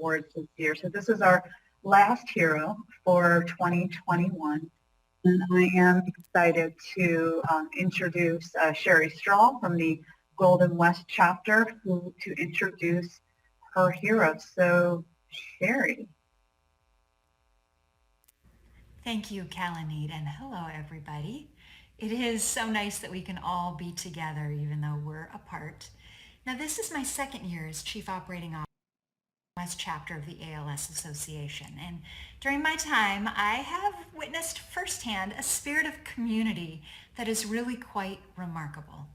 awards this year. So this is our last hero for 2021. And I am excited to introduce Sherry Strahl from the Golden West chapter to introduce her hero. So Sherry. Thank you, Kalanit, and hello, everybody. It is so nice that we can all be together, even though we're apart. Now, this is my second year as Chief Operating Officer of the West Chapter of the ALS Association, and during my time, I have witnessed firsthand a spirit of community that is really quite remarkable.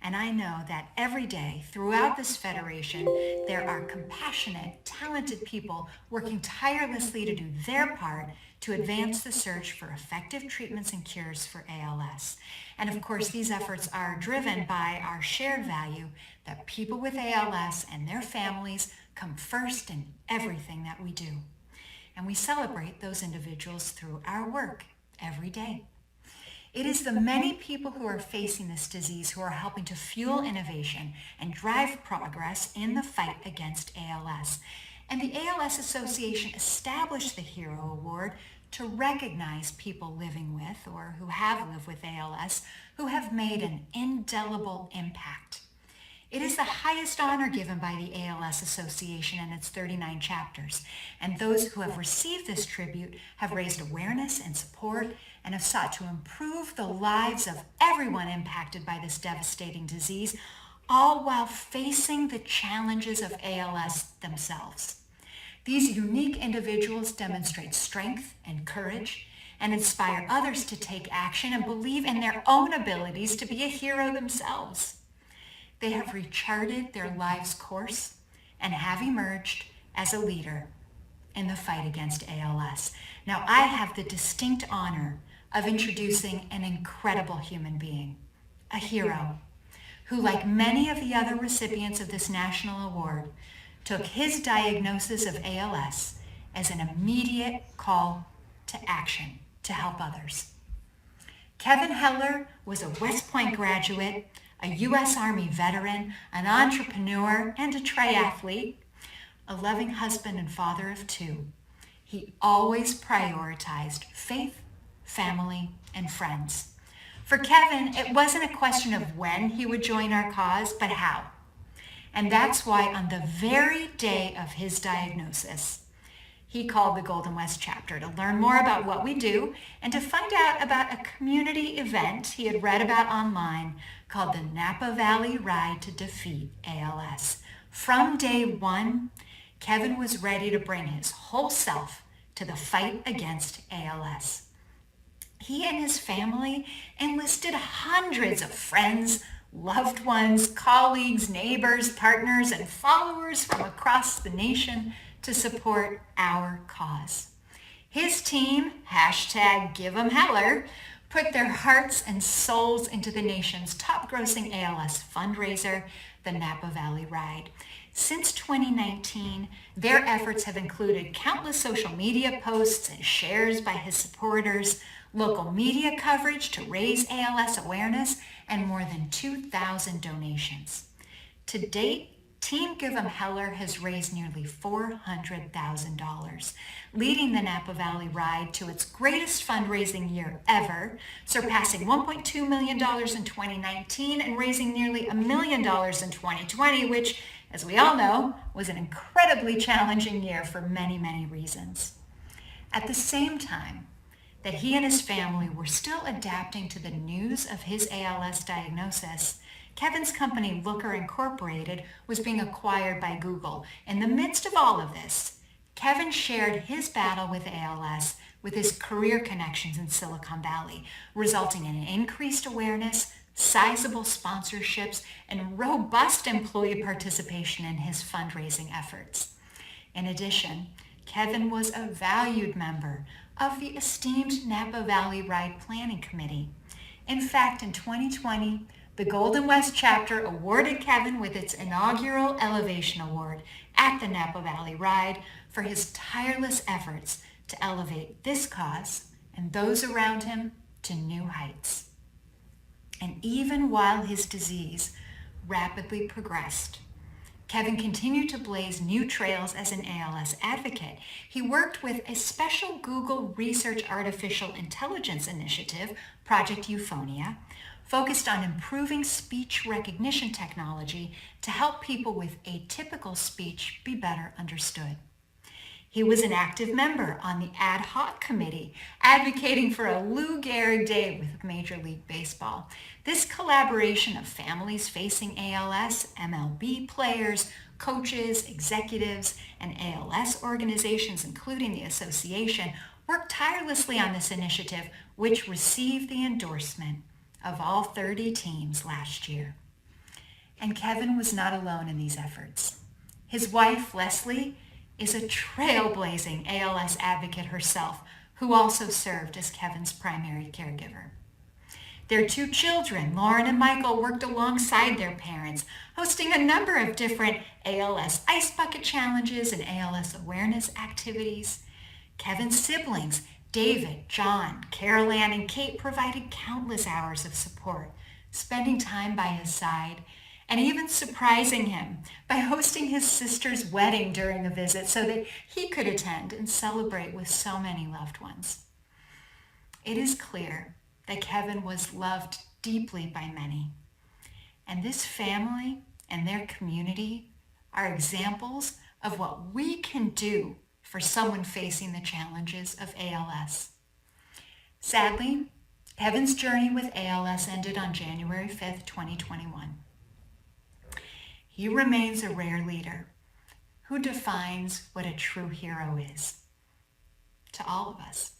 And I know that every day throughout this federation, there are compassionate, talented people working tirelessly to do their part to advance the search for effective treatments and cures for ALS. And of course, these efforts are driven by our shared value that people with ALS and their families come first in everything that we do. And we celebrate those individuals through our work every day. It is the many people who are facing this disease who are helping to fuel innovation and drive progress in the fight against ALS. And the ALS Association established the Hero Award to recognize people living with or who have lived with ALS who have made an indelible impact. It is the highest honor given by the ALS Association and its 39 chapters, and those who have received this tribute have raised awareness and support and have sought to improve the lives of everyone impacted by this devastating disease, all while facing the challenges of ALS themselves. These unique individuals demonstrate strength and courage and inspire others to take action and believe in their own abilities to be a hero themselves. They have recharted their life's course and have emerged as a leader in the fight against ALS. Now, I have the distinct honor of introducing an incredible human being, a hero, who, like many of the other recipients of this national award, took his diagnosis of ALS as an immediate call to action to help others. Kevin Heller was a West Point graduate, a U.S. Army veteran, an entrepreneur, and a triathlete, a loving husband and father of two. He always prioritized faith, family, and friends. For Kevin, it wasn't a question of when he would join our cause, but how. And that's why on the very day of his diagnosis, he called the Golden West chapter to learn more about what we do and to find out about a community event he had read about online called the Napa Valley Ride to Defeat ALS. From day one, Kevin was ready to bring his whole self to the fight against ALS. He and his family enlisted hundreds of friends, loved ones, colleagues, neighbors, partners, and followers from across the nation to support our cause. His team, #Give'emHeller, put their hearts and souls into the nation's top-grossing ALS fundraiser, the Napa Valley Ride. Since 2019, their efforts have included countless social media posts and shares by his supporters, local media coverage to raise ALS awareness, and more than 2,000 donations. To date, Team Give'emHeller has raised nearly $400,000, leading the Napa Valley Ride to its greatest fundraising year ever, surpassing $1.2 million in 2019 and raising nearly $1 million in 2020, which, as we all know, was an incredibly challenging year for many, many reasons. At the same time that he and his family were still adapting to the news of his ALS diagnosis, Kevin's company, Looker Incorporated, was being acquired by Google. In the midst of all of this, Kevin shared his battle with ALS with his career connections in Silicon Valley, resulting in increased awareness, sizable sponsorships, and robust employee participation in his fundraising efforts. In addition, Kevin was a valued member of the esteemed Napa Valley Ride Planning Committee. In fact, in 2020, the Golden West chapter awarded Kevin with its inaugural Elevation Award at the Napa Valley Ride for his tireless efforts to elevate this cause and those around him to new heights. And even while his disease rapidly progressed, Kevin continued to blaze new trails as an ALS advocate. He worked with a special Google Research Artificial Intelligence initiative, Project Euphonia, focused on improving speech recognition technology to help people with atypical speech be better understood. He was an active member on the ad hoc committee advocating for a Lou Gehrig Day with Major League Baseball. This collaboration of families facing ALS, MLB players, coaches, executives, and ALS organizations, including the association, worked tirelessly on this initiative, which received the endorsement of all 30 teams last year. And Kevin was not alone in these efforts. His wife, Leslie, is a trailblazing ALS advocate herself, who also served as Kevin's primary caregiver. Their two children, Lauren and Michael, worked alongside their parents, hosting a number of different ALS ice bucket challenges and ALS awareness activities. Kevin's siblings, David, John, Carol Ann, and Kate, provided countless hours of support, spending time by his side, and even surprising him by hosting his sister's wedding during a visit so that he could attend and celebrate with so many loved ones. It is clear that Kevin was loved deeply by many, and this family and their community are examples of what we can do for someone facing the challenges of ALS. Sadly, Kevin's journey with ALS ended on January 5th, 2021. He remains a rare leader who defines what a true hero is to all of us.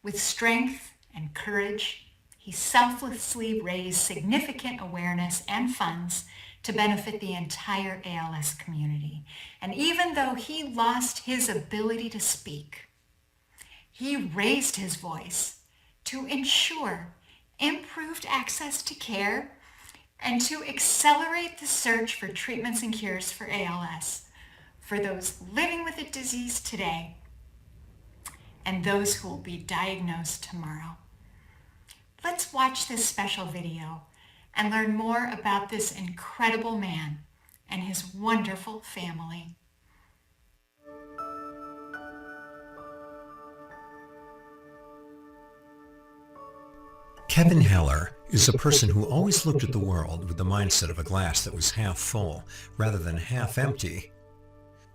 With strength and courage, he selflessly raised significant awareness and funds to benefit the entire ALS community. And even though he lost his ability to speak, he raised his voice to ensure improved access to care and to accelerate the search for treatments and cures for ALS for those living with the disease today and those who will be diagnosed tomorrow. Let's watch this special video and learn more about this incredible man and his wonderful family. Kevin Heller is a person who always looked at the world with the mindset of a glass that was half full rather than half empty.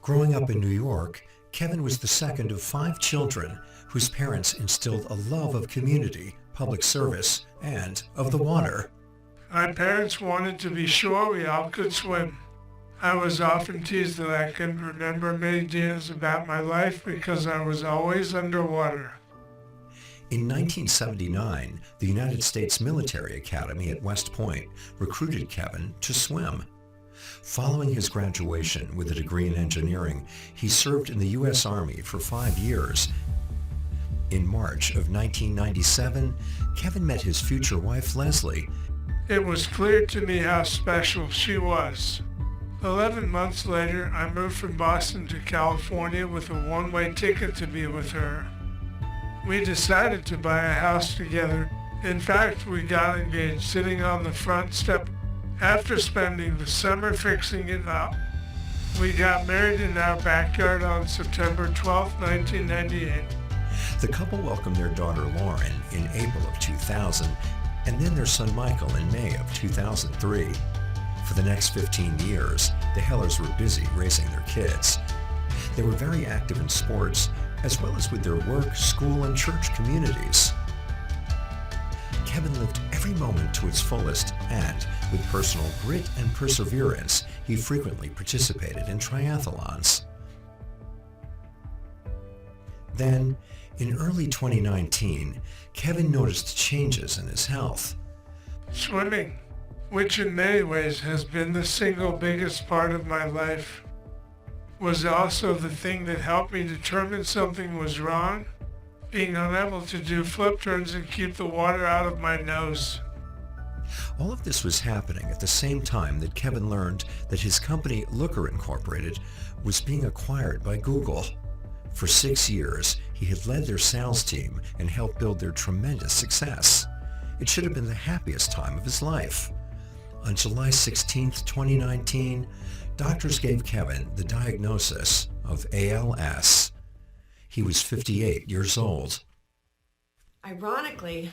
Growing up in New York, Kevin was the second of 5 children whose parents instilled a love of community, public service, and of the water. My parents wanted to be sure we all could swim. I was often teased that I couldn't remember many details about my life because I was always underwater. In 1979, the United States Military Academy at West Point recruited Kevin to swim. Following his graduation with a degree in engineering, he served in the U.S. Army for 5 years. In March of 1997, Kevin met his future wife, Leslie. It was clear to me how special she was. 11 months later, I moved from Boston to California with a one-way ticket to be with her. We decided to buy a house together. In fact, we got engaged sitting on the front step after spending the summer fixing it up. We got married in our backyard on September 12, 1998. The couple welcomed their daughter Lauren in April of 2000 and then their son Michael in May of 2003. For the next 15 years, the Hellers were busy raising their kids. They were very active in sports, as well as with their work, school, and church communities. Kevin lived every moment to its fullest, and with personal grit and perseverance, he frequently participated in triathlons. Then, in early 2019, Kevin noticed changes in his health. Swimming, which in many ways has been the single biggest part of my life, was also the thing that helped me determine something was wrong, being unable to do flip turns and keep the water out of my nose. All of this was happening at the same time that Kevin learned that his company, Looker Incorporated, was being acquired by Google. For 6 years, he had led their sales team and helped build their tremendous success. It should have been the happiest time of his life. on July 16, 2019, doctors gave Kevin the diagnosis of ALS. He was 58 years old. Ironically,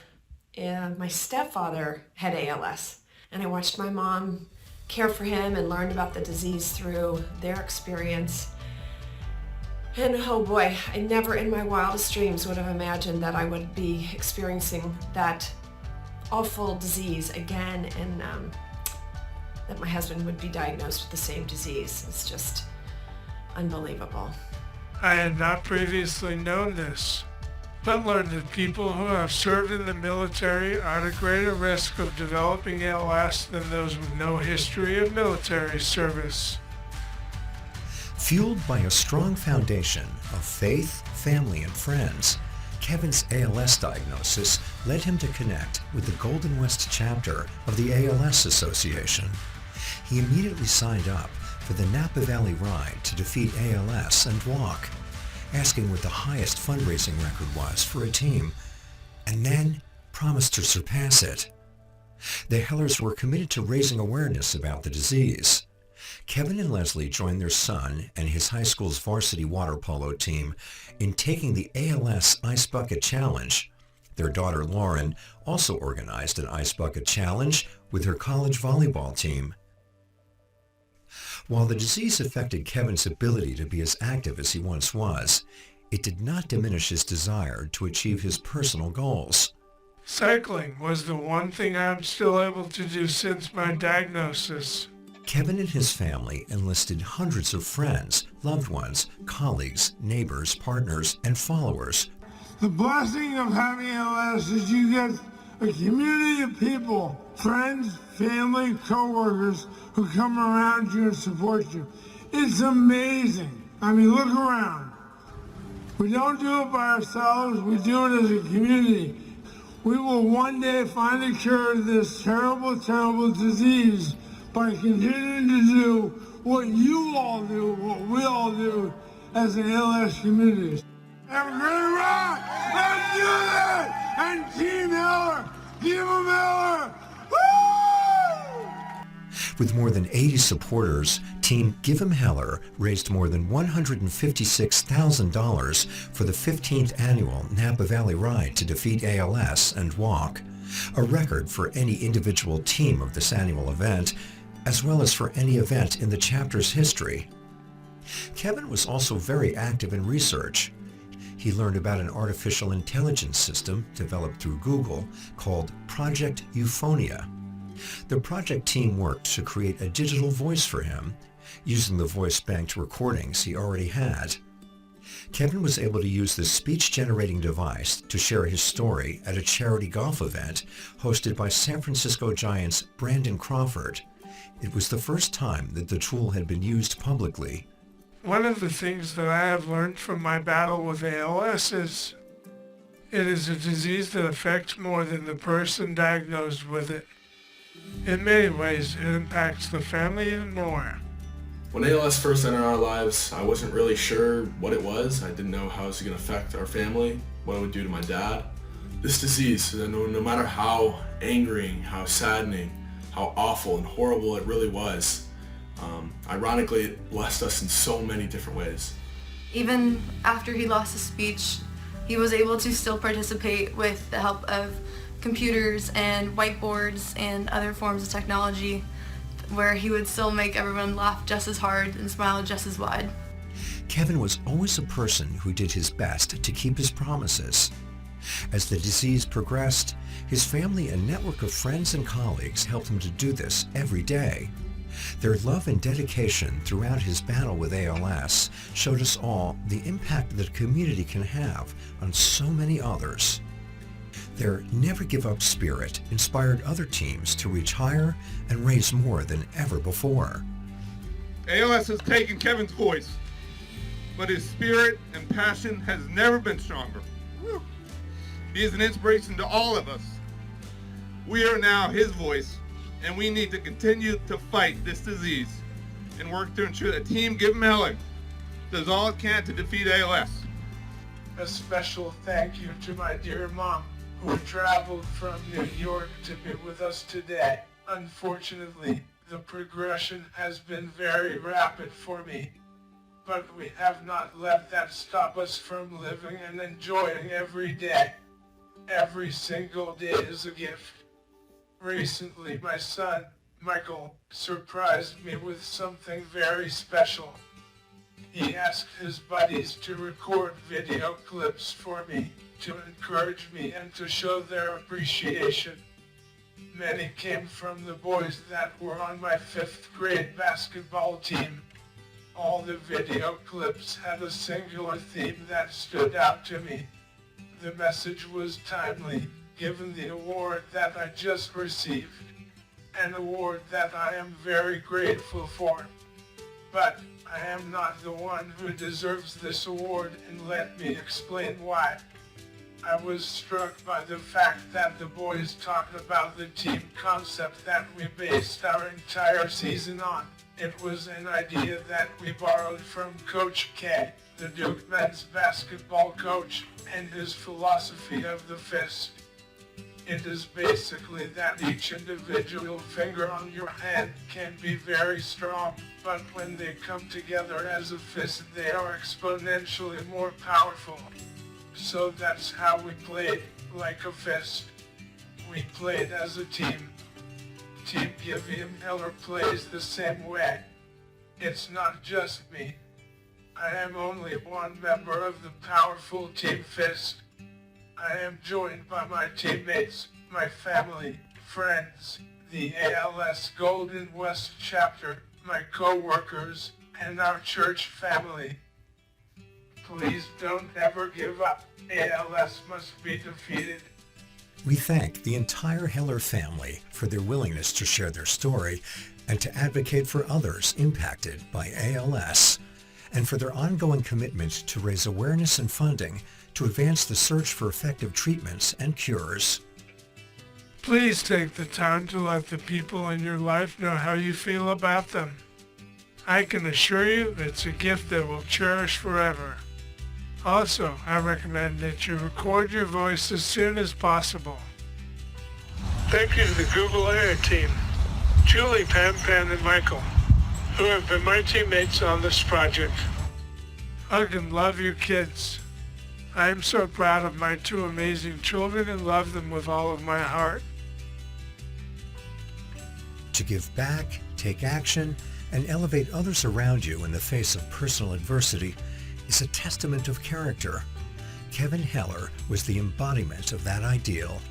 my stepfather had ALS, and I watched my mom care for him and learned about the disease through their experience. And oh boy, I never in my wildest dreams would have imagined that I would be experiencing that awful disease again, and that my husband would be diagnosed with the same disease. It's just unbelievable. I had not previously known this, but learned that people who have served in the military are at a greater risk of developing ALS than those with no history of military service. Fueled by a strong foundation of faith, family, and friends, Kevin's ALS diagnosis led him to connect with the Golden West chapter of the ALS Association. He immediately signed up for the Napa Valley Ride to defeat ALS and walk, asking what the highest fundraising record was for a team, and then promised to surpass it. The Hellers were committed to raising awareness about the disease. Kevin and Leslie joined their son and his high school's varsity water polo team in taking the ALS Ice Bucket Challenge. Their daughter Lauren also organized an Ice Bucket Challenge with her college volleyball team. While the disease affected Kevin's ability to be as active as he once was, it did not diminish his desire to achieve his personal goals. Cycling was the one thing I'm still able to do since my diagnosis. Kevin and his family enlisted hundreds of friends, loved ones, colleagues, neighbors, partners, and followers. The blessing of having ALS is you get a community of people, friends, family, co-workers who come around you and support you. It's amazing. I mean, look around. We don't do it by ourselves, we do it as a community. We will one day find a cure to this terrible, terrible disease by continuing to do what you all do, what we all do as an ALS community. And we're gonna rock! Let's do this! And Team Heller! Team Heller! Woo! With more than 80 supporters, Team Give 'em Heller raised more than $156,000 for the 15th annual Napa Valley Ride to defeat ALS and walk, a record for any individual team of this annual event, as well as for any event in the chapter's history. Kevin was also very active in research. He learned about an artificial intelligence system developed through Google called Project Euphonia. The project team worked to create a digital voice for him, using the voice-banked recordings he already had. Kevin was able to use this speech-generating device to share his story at a charity golf event hosted by San Francisco Giants' Brandon Crawford. It was the first time that the tool had been used publicly. One of the things that I have learned from my battle with ALS is it is a disease that affects more than the person diagnosed with it. In many ways, it impacts the family even more. When ALS first entered our lives, I wasn't really sure what it was. I didn't know how it was going to affect our family, what it would do to my dad. This disease, no matter how angering, how saddening, how awful and horrible it really was, ironically, it blessed us in so many different ways. Even after he lost his speech, he was able to still participate with the help of computers and whiteboards and other forms of technology, where he would still make everyone laugh just as hard and smile just as wide. Kevin was always a person who did his best to keep his promises. As the disease progressed, his family and network of friends and colleagues helped him to do this every day. Their love and dedication throughout his battle with ALS showed us all the impact that a community can have on so many others. Their never-give-up spirit inspired other teams to reach higher and raise more than ever before. ALS has taken Kevin's voice, but his spirit and passion has never been stronger. He is an inspiration to all of us. We are now his voice, and we need to continue to fight this disease and work to ensure that Team Give 'em Heller does all it can to defeat ALS. A special thank you to my dear mom, who traveled from New York to be with us today. Unfortunately, the progression has been very rapid for me, but we have not let that stop us from living and enjoying every day. Every single day is a gift. Recently, my son, Michael, surprised me with something very special. He asked his buddies to record video clips for me, to encourage me and to show their appreciation. Many came from the boys that were on my 5th grade basketball team. All the video clips had a singular theme that stood out to me. The message was timely, given the award that I just received, an award that I am very grateful for. But I am not the one who deserves this award, and let me explain why. I was struck by the fact that the boys talked about the team concept that we based our entire season on. It was an idea that we borrowed from Coach K, the Duke men's basketball coach, and his philosophy of the fist. It is basically that each individual finger on your hand can be very strong, but when they come together as a fist, they are exponentially more powerful. So that's how we played, like a fist. We played as a team. Team Givey Miller plays the same way. It's not just me. I am only one member of the powerful Team Fist. I am joined by my teammates, my family, friends, the ALS Golden West chapter, my co-workers, and our church family. Please don't ever give up. ALS must be defeated. We thank the entire Heller family for their willingness to share their story and to advocate for others impacted by ALS, and for their ongoing commitment to raise awareness and funding to advance the search for effective treatments and cures. Please take the time to let the people in your life know how you feel about them. I can assure you it's a gift that we'll cherish forever. Also, I recommend that you record your voice as soon as possible. Thank you to the Google Air team, Julie, Pam, and Michael, who have been my teammates on this project. Hug and love your kids. I am so proud of my 2 amazing children and love them with all of my heart. To give back, take action, and elevate others around you in the face of personal adversity is a testament of character. Kevin Heller was the embodiment of that ideal.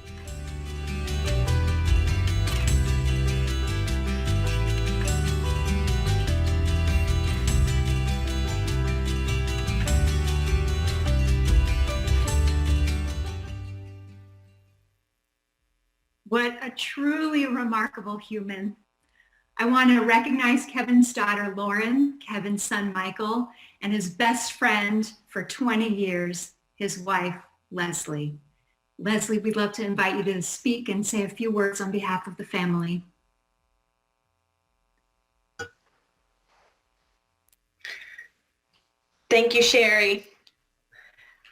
What a truly remarkable human. I want to recognize Kevin's daughter, Lauren, Kevin's son, Michael, and his best friend for 20 years, his wife, Leslie. Leslie, we'd love to invite you to speak and say a few words on behalf of the family. Thank you, Sherry.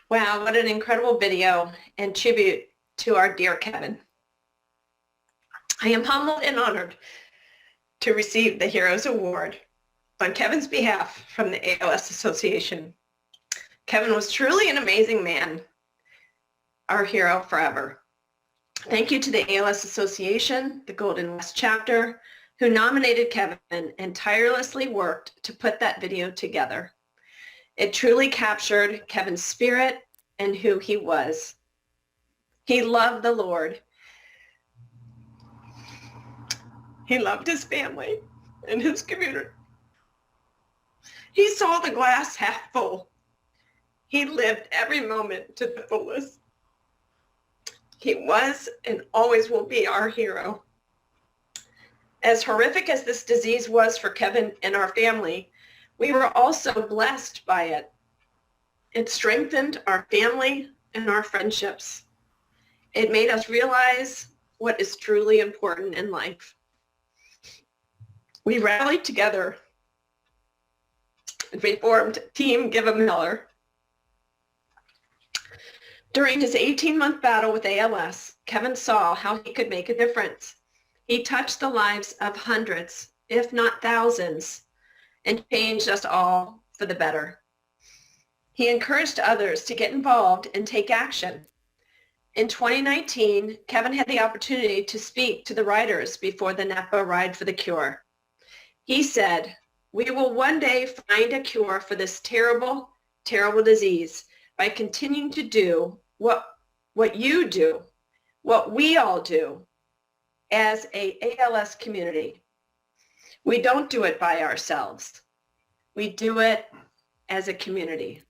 Wow, what an incredible video and tribute to our dear Kevin. I am humbled and honored to receive the Heroes Award on Kevin's behalf from the ALS Association. Kevin was truly an amazing man, our hero forever. Thank you to the ALS Association, the Golden West chapter, who nominated Kevin and tirelessly worked to put that video together. It truly captured Kevin's spirit and who he was. He loved the Lord. He loved his family and his community. He saw the glass half full. He lived every moment to the fullest. He was and always will be our hero. As horrific as this disease was for Kevin and our family, we were also blessed by it. It strengthened our family and our friendships. It made us realize what is truly important in life. We rallied together and we formed Team Give 'em Miller. During his 18-month battle with ALS, Kevin saw how he could make a difference. He touched the lives of hundreds, if not thousands, and changed us all for the better. He encouraged others to get involved and take action. In 2019, Kevin had the opportunity to speak to the writers before the NAPA Ride for the Cure. He said, "We will one day find a cure for this terrible, terrible disease by continuing to do what you do, what we all do as a ALS community. We don't do it by ourselves. We do it as a community."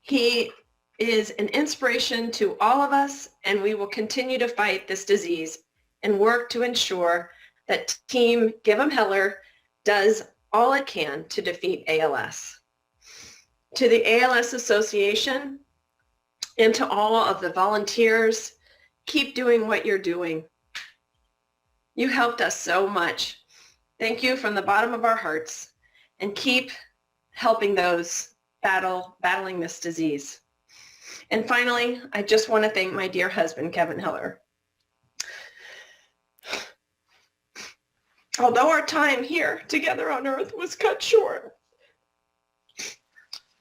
He is an inspiration to all of us, and we will continue to fight this disease and work to ensure that Team Give 'em Heller does all it can to defeat ALS. To the ALS Association and to all of the volunteers, keep doing what you're doing. You helped us so much. Thank you from the bottom of our hearts, and keep helping those battling this disease. And finally, I just want to thank my dear husband, Kevin Heller. Although our time here together on earth was cut short,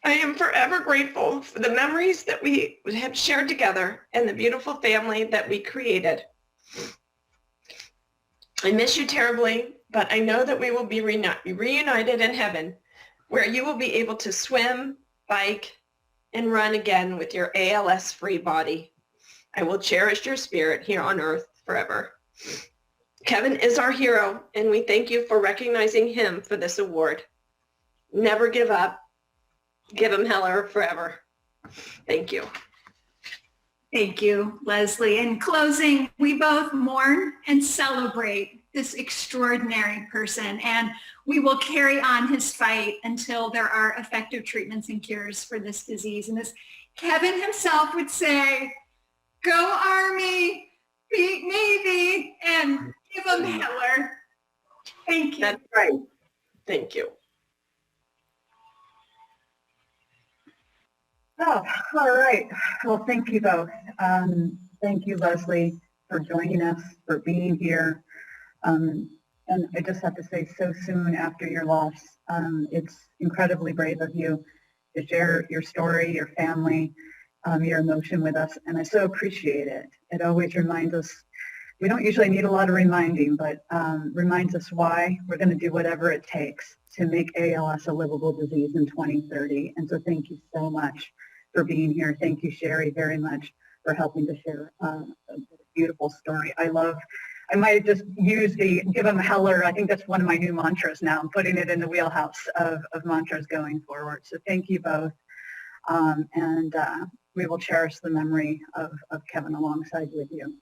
I am forever grateful for the memories that we have shared together and the beautiful family that we created. I miss you terribly, but I know that we will be reunited in heaven, where you will be able to swim, bike, and run again with your ALS-free body. I will cherish your spirit here on earth forever. Kevin is our hero, and we thank you for recognizing him for this award. Never give up. Give him Heller forever. Thank you. Thank you, Leslie. In closing, we both mourn and celebrate this extraordinary person, and we will carry on his fight until there are effective treatments and cures for this disease. And as Kevin himself would say, go Army, beat Navy, and give them Heller. Thank you. That's right. Thank you. Oh, all right. Well, thank you both. Thank you, Leslie, for joining us, for being here. And I just have to say, so soon after your loss, it's incredibly brave of you to share your story, your family, your emotion with us. And I so appreciate it. It always reminds us, we don't usually need a lot of reminding, but reminds us why we're going to do whatever it takes to make ALS a livable disease in 2030. And so thank you so much for being here. Thank you, Sherry, very much for helping to share a beautiful story. I might just use the give them Heller. I think that's one of my new mantras now. I'm putting it in the wheelhouse of mantras going forward. So thank you both. And we will cherish the memory of Kevin alongside with you.